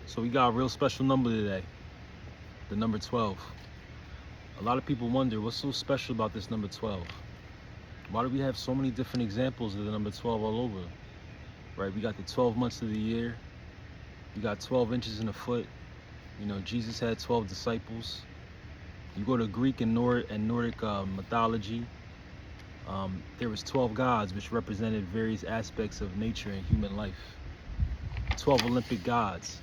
So we got a real special number today, the number 12. A lot of people wonder what's so special about this number 12. Why do we have so many different examples of the number 12 all over? Right, we got the 12 months of the year. You got 12 inches in a foot. You know, Jesus had 12 disciples. You go to Greek and Nordic mythology. There was 12 gods, which represented various aspects of nature and human life. 12 Olympic gods.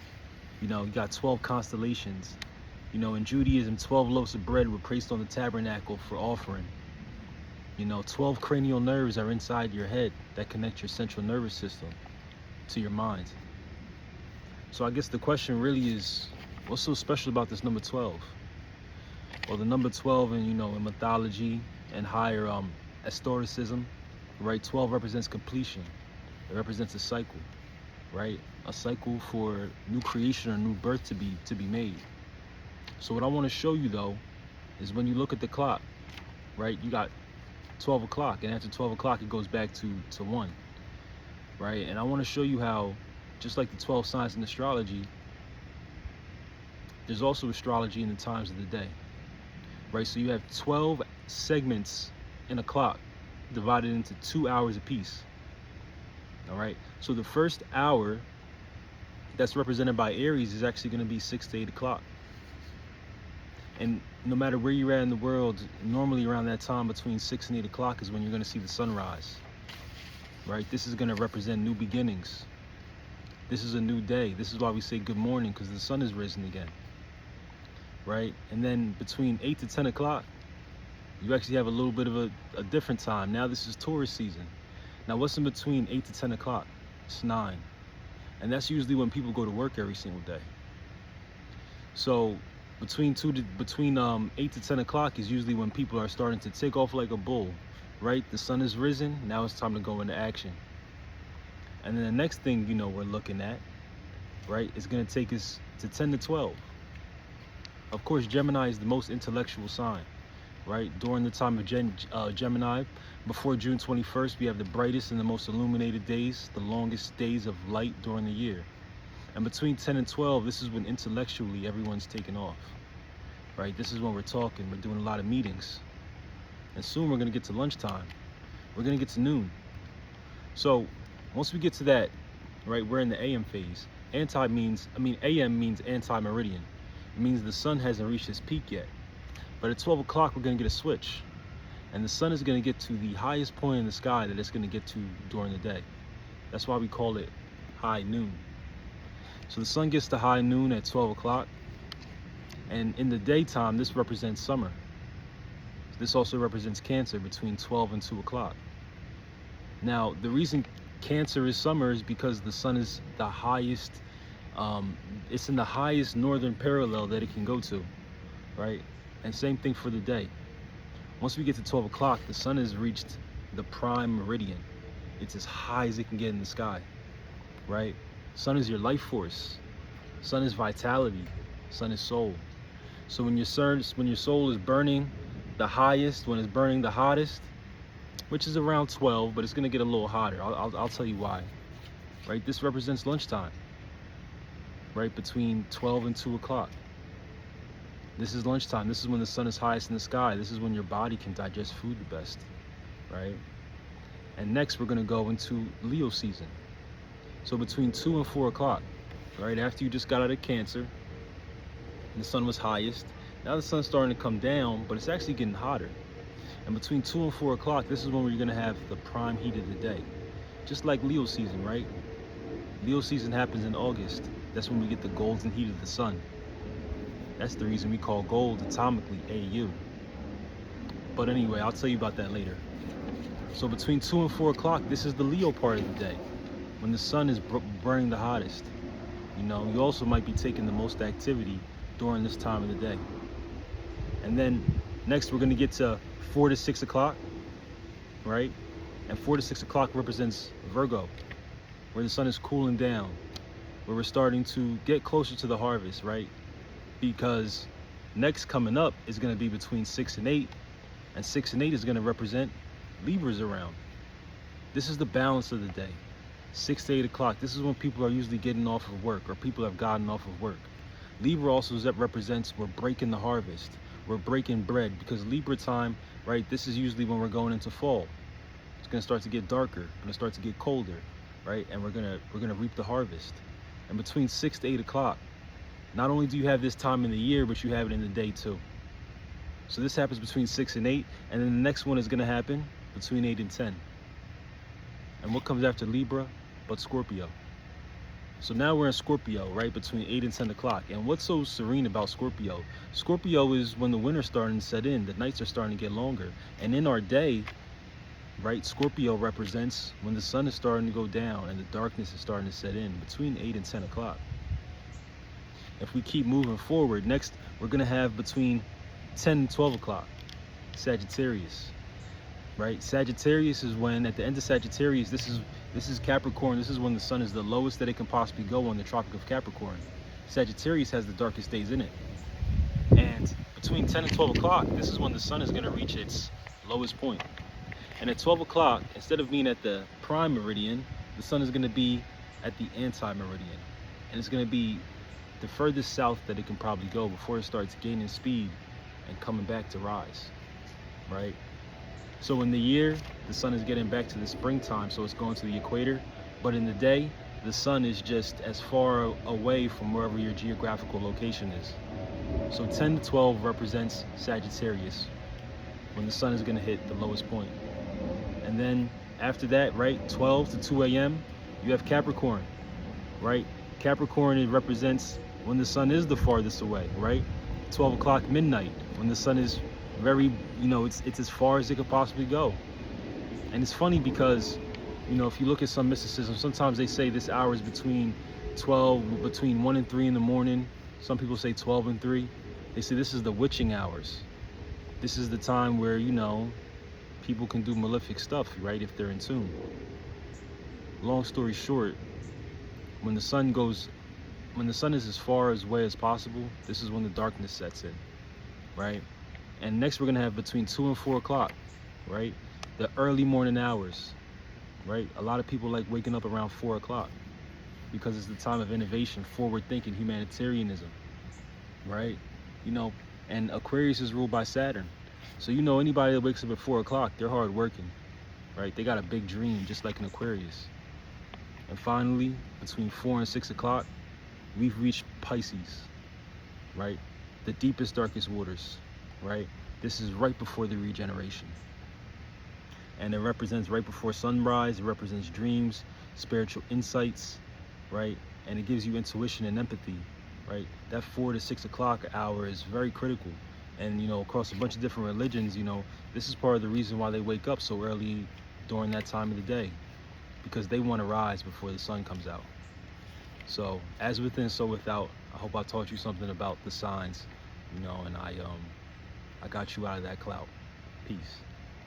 You know, you got 12 constellations. You know, in Judaism, 12 loaves of bread were placed on the tabernacle for offering. You know, 12 cranial nerves are inside your head that connect your central nervous system to your mind. So I guess the question really is, what's so special about this number 12? Well, the number 12 in, in mythology and higher astrological, right? 12 represents completion. It represents a cycle, right? A cycle for new creation or new birth to be made. So what I want to show you though is when you look at the clock, right? You got 12 o'clock, and after 12 o'clock it goes back to 1, right? And I want to show you how, just like the 12 signs in astrology, there's also astrology in the times of the day, right? So you have 12 segments in a clock divided into 2 hours apiece. All right, so the first hour that's represented by Aries is actually going to be 6 to 8 o'clock. And no matter where you're at in the world, normally around that time between 6 and 8 o'clock is when you're going to see the sunrise, right? This is going to represent new beginnings. This is a new day. This is why we say good morning, because the sun has risen again, right? And then between 8 to 10 o'clock, you actually have a little bit of a different time. Now this is Taurus season. Now what's in between 8 to 10 o'clock? It's 9. And that's usually when people go to work every single day. So between 8 to 10 o'clock is usually when people are starting to take off like a bull, right? The sun has risen. Now it's time to go into action. And then the next thing, we're looking at, right, is going to take us to 10 to 12. Of course, Gemini is the most intellectual sign, right? During the time of Gemini, before June 21st, we have the brightest and the most illuminated days, the longest days of light during the year. And between 10 and 12, this is when intellectually everyone's taking off, right? This is when we're talking, we're doing a lot of meetings. And soon we're going to get to lunchtime. We're going to get to noon. So once we get to that, right, we're in the AM phase. AM means anti-meridian. It means the sun hasn't reached its peak yet. But at 12 o'clock, we're going to get a switch. And the sun is going to get to the highest point in the sky that it's going to get to during the day. That's why we call it high noon. So the sun gets to high noon at 12 o'clock. And in the daytime, this represents summer. This also represents Cancer between 12 and 2 o'clock. Now, the reason Cancer is summer is because the sun is the highest, it's in the highest northern parallel that it can go to, right? And same thing for the day. Once we get to 12 o'clock, the sun has reached the prime meridian. It's as high as it can get in the sky, right? Sun is your life force. Sun is vitality. Sun is soul. So when your soul is burning the highest, when it's burning the hottest, which is around 12, but it's going to get a little hotter. I'll tell you why, right? This represents lunchtime, right? Between 12 and 2 o'clock. This is lunchtime. This is when the sun is highest in the sky. This is when your body can digest food the best, right? And next we're going to go into Leo season. So between 2 and 4 o'clock, right? After you just got out of Cancer, the sun was highest. Now the sun's starting to come down, but it's actually getting hotter. And between 2 and 4 o'clock, this is when you're going to have the prime heat of the day. Just like Leo season, right? Leo season happens in August. That's when we get the golden heat of the sun. That's the reason we call gold atomically AU. But anyway, I'll tell you about that later. So between 2 and 4 o'clock, this is the Leo part of the day, when the sun is burning the hottest. You also might be taking the most activity during this time of the day. And then next we're going to get to 4 to 6 o'clock, right? And 4 to 6 o'clock represents Virgo, where the sun is cooling down, where we're starting to get closer to the harvest, right? Because next coming up is going to be between 6 and 8, and 6 and 8 is going to represent Libras around. This is the balance of the day. 6 to 8 o'clock, this is when people are usually getting off of work, or people have gotten off of work. Libra also represents we're breaking the harvest, we're breaking bread, because Libra time, right, this is usually when we're going into fall. It's going to start to get darker, going to start to get colder, right, and we're gonna reap the harvest. And between 6 to 8 o'clock, not only do you have this time in the year, but you have it in the day too. So this happens between 6 and 8, and then the next one is going to happen between 8 and 10. And what comes after Libra but Scorpio? So now we're in Scorpio, right, between 8 and 10 o'clock. And what's so serene about Scorpio? Scorpio is when the winter's starting to set in, the nights are starting to get longer. And in our day, right, Scorpio represents when the sun is starting to go down and the darkness is starting to set in between 8 and 10 o'clock. If we keep moving forward, next we're going to have between 10 and 12 o'clock, Sagittarius, right? Sagittarius is when, at the end of Sagittarius, this is Capricorn. This is when the sun is the lowest that it can possibly go on the Tropic of Capricorn. Sagittarius has the darkest days in it. And between 10 and 12 o'clock, this is when the sun is going to reach its lowest point. And at 12 o'clock, instead of being at the prime meridian, the sun is going to be at the anti-meridian. And it's going to be the furthest south that it can probably go before it starts gaining speed and coming back to rise, right? So in the year, the sun is getting back to the springtime, so it's going to the equator. But in the day, the sun is just as far away from wherever your geographical location is. So 10 to 12 represents Sagittarius, when the sun is going to hit the lowest point. And then after that, right, 12 to 2 a.m., you have Capricorn, right? Capricorn, it represents when the sun is the farthest away, right? 12 o'clock midnight, when the sun is very, it's as far as it could possibly go. And it's funny because, if you look at some mysticism, sometimes they say this hour is between 1 and 3 in the morning. Some people say 12 and 3. They say this is the witching hours. This is the time where, people can do malefic stuff, right, if they're in tune. Long story short, when the sun is as far away as possible, this is when the darkness sets in, right? And next we're gonna have between 2 and 4 o'clock, right? The early morning hours, right? A lot of people like waking up around 4 o'clock because it's the time of innovation, forward thinking, humanitarianism, right? And Aquarius is ruled by Saturn. So anybody that wakes up at 4 o'clock, they're hard working, right? They got a big dream, just like an Aquarius. And finally, between 4 and 6 o'clock, we've reached Pisces, right? The deepest, darkest waters, right? This is right before the regeneration. And it represents right before sunrise. It represents dreams, spiritual insights, right? And it gives you intuition and empathy, right? That 4 to 6 o'clock hour is very critical. And, across a bunch of different religions, this is part of the reason why they wake up so early during that time of the day, because they want to rise before the sun comes out. So as within, so without. I hope I taught you something about the signs, and I got you out of that cloud. Peace.